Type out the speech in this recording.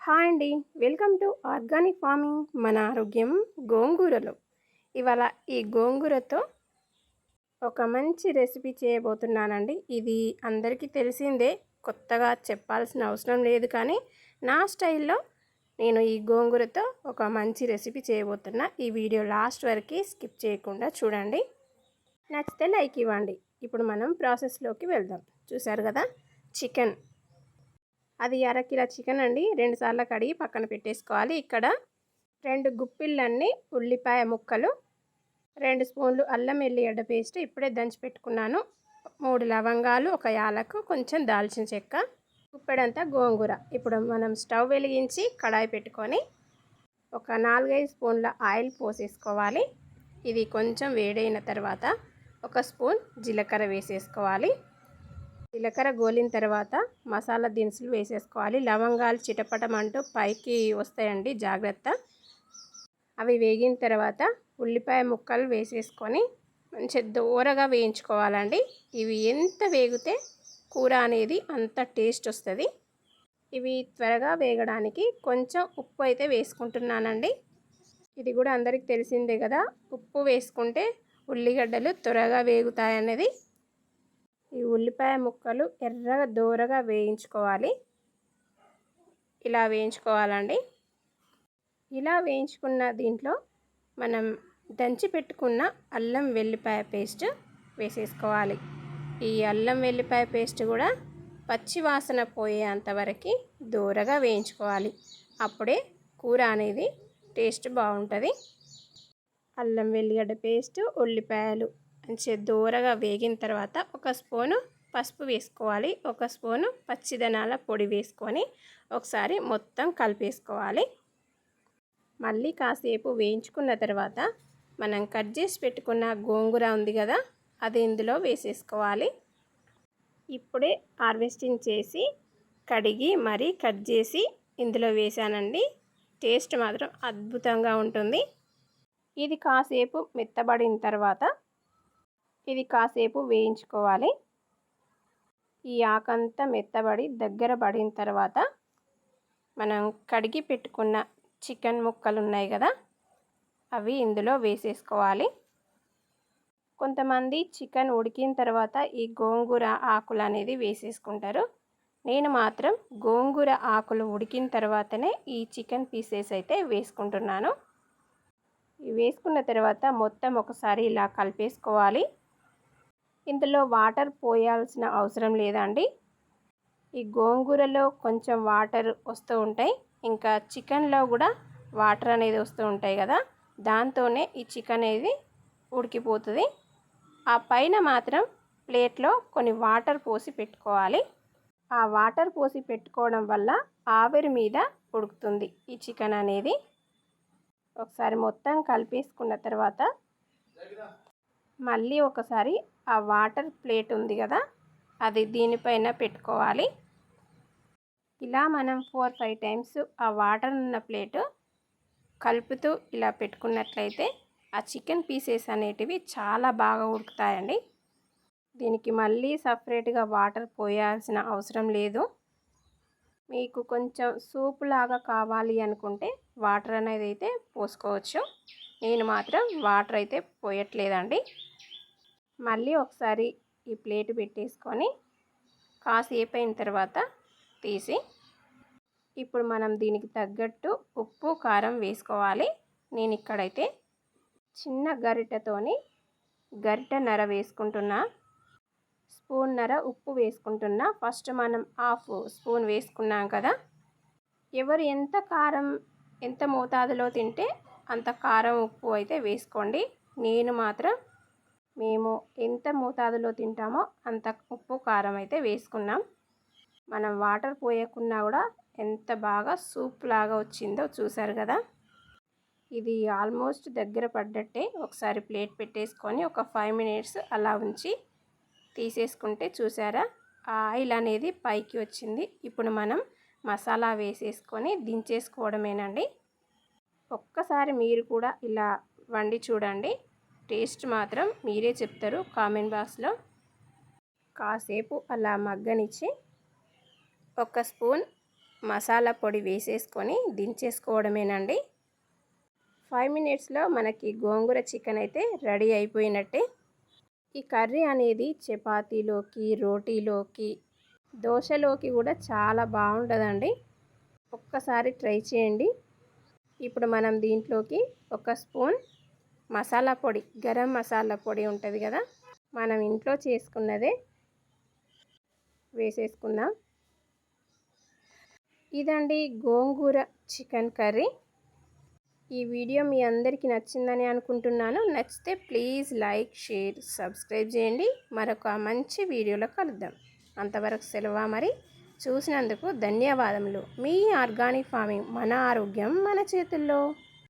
Hi అండి. Welcome to organic farming. మన ఆరోగ్యం గోంగూరలో. ఇవాళ ఈ గోంగూరతో ఒక మంచి రెసిపీ చేయబోతున్నానండి. ఇది అందరికీ తెలిసిందే, కొత్తగా చెప్పాల్సిన అవసరం లేదు. కానీ నా స్టైల్లో నేను ఈ గోంగూరతో ఒక మంచి రెసిపీ చేయబోతున్నా. ఈ వీడియో లాస్ట్ వరకు స్కిప్ చేయకుండా చూడండి. నచ్చితే లైక్ ఇవ్వండి. ఇప్పుడు మనం ప్రాసెస్లోకి వెళ్దాం. చూసారు కదా, చికెన్, అది అరకిలో చికెన్ అండి. 2 సార్లు కడిగి పక్కన పెట్టేసుకోవాలి. ఇక్కడ 2 గుప్పిళ్ళన్నీ ఉల్లిపాయ ముక్కలు, 2 స్పూన్లు అల్లం ఎల్లిగడ్డ పేస్ట్ ఇప్పుడే దంచి పెట్టుకున్నాను, 3 లవంగాలు, 1 యాలకు, కొంచెం దాల్చిన చెక్క, గుప్పెడంతా గోంగూర. ఇప్పుడు మనం స్టవ్ వెలిగించి కడాయి పెట్టుకొని ఒక 4-5 స్పూన్ల ఆయిల్ పోసేసుకోవాలి. ఇది కొంచెం వేడైన తర్వాత 1 స్పూన్ జీలకర్ర వేసేసుకోవాలి. జీలకర్ర గోలిన తర్వాత మసాలా దినుసులు వేసేసుకోవాలి. లవంగాలు చిటపటమంటూ పైకి వస్తాయండి, జాగ్రత్త. అవి వేగిన తర్వాత ఉల్లిపాయ ముక్కలు వేసేసుకొని మంచిగా దూరగా వేయించుకోవాలండి. ఇవి ఎంత వేగితే కూర అనేది అంత టేస్ట్ వస్తుంది. ఇవి త్వరగా వేగడానికి కొంచెం ఉప్పు అయితే వేసుకుంటున్నానండి. ఇది కూడా అందరికీ తెలిసిందే కదా, ఉప్పు వేసుకుంటే ఉల్లిగడ్డలు త్వరగా వేగుతాయనేది. ఈ ఉల్లిపాయ ముక్కలు ఎర్రగా దూరగా వేయించుకోవాలి. ఇలా వేయించుకోవాలండి. ఇలా వేయించుకున్న దీంట్లో మనం దంచి పెట్టుకున్న అల్లం వెల్లిపాయ పేస్ట్ వేసేసుకోవాలి. ఈ అల్లం వెల్లిపాయ పేస్ట్ కూడా పచ్చి వాసన పోయేంతవరకు దూరగా వేయించుకోవాలి. అప్పుడే కూర అనేది టేస్ట్ బాగుంటుంది. అల్లం వెల్లిగడ్డ పేస్ట్, ఉల్లిపాయలు మంచిగా దూరగా వేగిన తర్వాత 1 స్పూను పసుపు వేసుకోవాలి. 1 స్పూను పచ్చిదనాల పొడి వేసుకొని ఒకసారి మొత్తం కలిపేసుకోవాలి. మళ్ళీ కాసేపు వేయించుకున్న తర్వాత మనం కట్ చేసి పెట్టుకున్న గోంగూర ఉంది కదా, అది ఇందులో వేసేసుకోవాలి. ఇప్పుడే హార్వెస్టింగ్ చేసి కడిగి మరీ కట్ చేసి ఇందులో వేసానండి. టేస్ట్ మాత్రం అద్భుతంగా ఉంటుంది. ఇది కాసేపు మెత్తబడిన తర్వాత ఇది కాసేపు వేయించుకోవాలి. ఈ ఆకంతా మెత్తబడి దగ్గర పడిన తర్వాత మనం కడిగి పెట్టుకున్న చికెన్ ముక్కలు ఉన్నాయి కదా, అవి ఇందులో వేసేసుకోవాలి. కొంతమంది చికెన్ ఉడికిన తర్వాత ఈ గోంగూర ఆకులు అనేది వేసేసుకుంటారు. నేను మాత్రం గోంగూర ఆకులు ఉడికిన తర్వాతనే ఈ చికెన్ పీసెస్ అయితే వేసుకుంటున్నాను. వేసుకున్న తర్వాత మొత్తం ఒకసారి ఇలా కలిపేసుకోవాలి. ఇందులో వాటర్ పోయాల్సిన అవసరం లేదండి. ఈ గోంగూరలో కొంచెం వాటర్ వస్తూ ఉంటాయి, ఇంకా చికెన్లో కూడా వాటర్ అనేది వస్తూ ఉంటాయి కదా, దాంతోనే ఈ చికెన్ అనేది ఉడికిపోతుంది. ఆ పైన మాత్రం ప్లేట్లో కొన్ని వాటర్ పోసి పెట్టుకోవాలి. ఆ వాటర్ పోసి పెట్టుకోవడం వల్ల ఆవిరి మీద ఉడుకుతుంది ఈ చికెన్ అనేది. ఒకసారి మొత్తం కలిపేసుకున్న తర్వాత మళ్ళీ ఒకసారి ఆ వాటర్ ప్లేట్ ఉంది కదా, అది దీనిపైన పెట్టుకోవాలి. ఇలా మనం 4-5 టైమ్స్ ఆ వాటర్ ఉన్న ప్లేటు కలుపుతూ ఇలా పెట్టుకున్నట్లయితే ఆ చికెన్ పీసెస్ అనేటివి చాలా బాగా ఉడుకుతాయండి. దీనికి మళ్ళీ సపరేట్గా వాటర్ పోయాల్సిన అవసరం లేదు. మీకు కొంచెం సూప్ లాగా కావాలి అనుకుంటే వాటర్ అనేది అయితే పోసుకోవచ్చు. నేను మాత్రం వాటర్ అయితే పోయట్లేదండి. మళ్ళీ ఒకసారి ఈ ప్లేట్ పెట్టేసుకొని కాసేపు అయిన తర్వాత తీసి ఇప్పుడు మనం దీనికి తగ్గట్టు ఉప్పు కారం వేసుకోవాలి. నేను ఇక్కడైతే చిన్న గరిటెతోని గరిటెన్నర వేసుకుంటున్నా, స్పూన్నర ఉప్పు వేసుకుంటున్నా. ఫస్ట్ మనం 1/2 స్పూన్ వేసుకున్నాం కదా, ఎవరు ఎంత మోతాదులో తింటే అంత కారం ఉప్పు అయితే వేసుకోండి. నేను మాత్రం మేము ఎంత మోతాదులో తింటామో అంత ఉప్పు కారం అయితే వేసుకున్నాం. మనం వాటర్ పోయకున్నా కూడా ఎంత బాగా సూప్ లాగా వచ్చిందో చూసారు కదా. ఇది ఆల్మోస్ట్ దగ్గర పడ్డట్టే. ఒకసారి ప్లేట్ పెట్టేసుకొని ఒక 5 మినిట్స్ అలా ఉంచి తీసేసుకుంటే చూసారా, ఆయిల్ అనేది పైకి వచ్చింది. ఇప్పుడు మనం మసాలా వేసేసుకొని దించేసుకోవడమేనండి. ఒక్కసారి మీరు కూడా ఇలా వండి చూడండి, టేస్ట్ మాత్రం మీరే చెప్తారు కామెంట్ బాక్స్లో. కాసేపు అలా మగ్గనిచ్చి 1 స్పూన్ మసాలా పొడి వేసేసుకొని దించేసుకోవడమేనండి. 5 మినిట్స్లో మనకి గోంగూర చికెన్ అయితే రెడీ అయిపోయినట్టే. ఈ కర్రీ అనేది చపాతీలోకి, రోటీలోకి, దోశలోకి కూడా చాలా బాగుంటుందండి. ఒక్కసారి ట్రై చేయండి. ఇప్పుడు మనం దీంట్లోకి ఒక స్పూన్ మసాలా పొడి, గరం మసాలా పొడి ఉంటుంది కదా, మనం ఇంట్లో చేసుకున్నదే వేసేసుకుందాం. ఇదండి గోంగూర చికెన్ కర్రీ. ఈ వీడియో మీ అందరికీ నచ్చిందని అనుకుంటున్నాను. నచ్చితే ప్లీజ్ లైక్, షేర్, సబ్స్క్రైబ్ చేయండి. మరొక మంచి వీడియోలో కలుద్దాం. అంతవరకు సెలవు. మరి చూసినందుకు ధన్యవాదములు. మీ ఆర్గానిక్ ఫార్మింగ్, మన ఆరోగ్యం మన చేతుల్లో.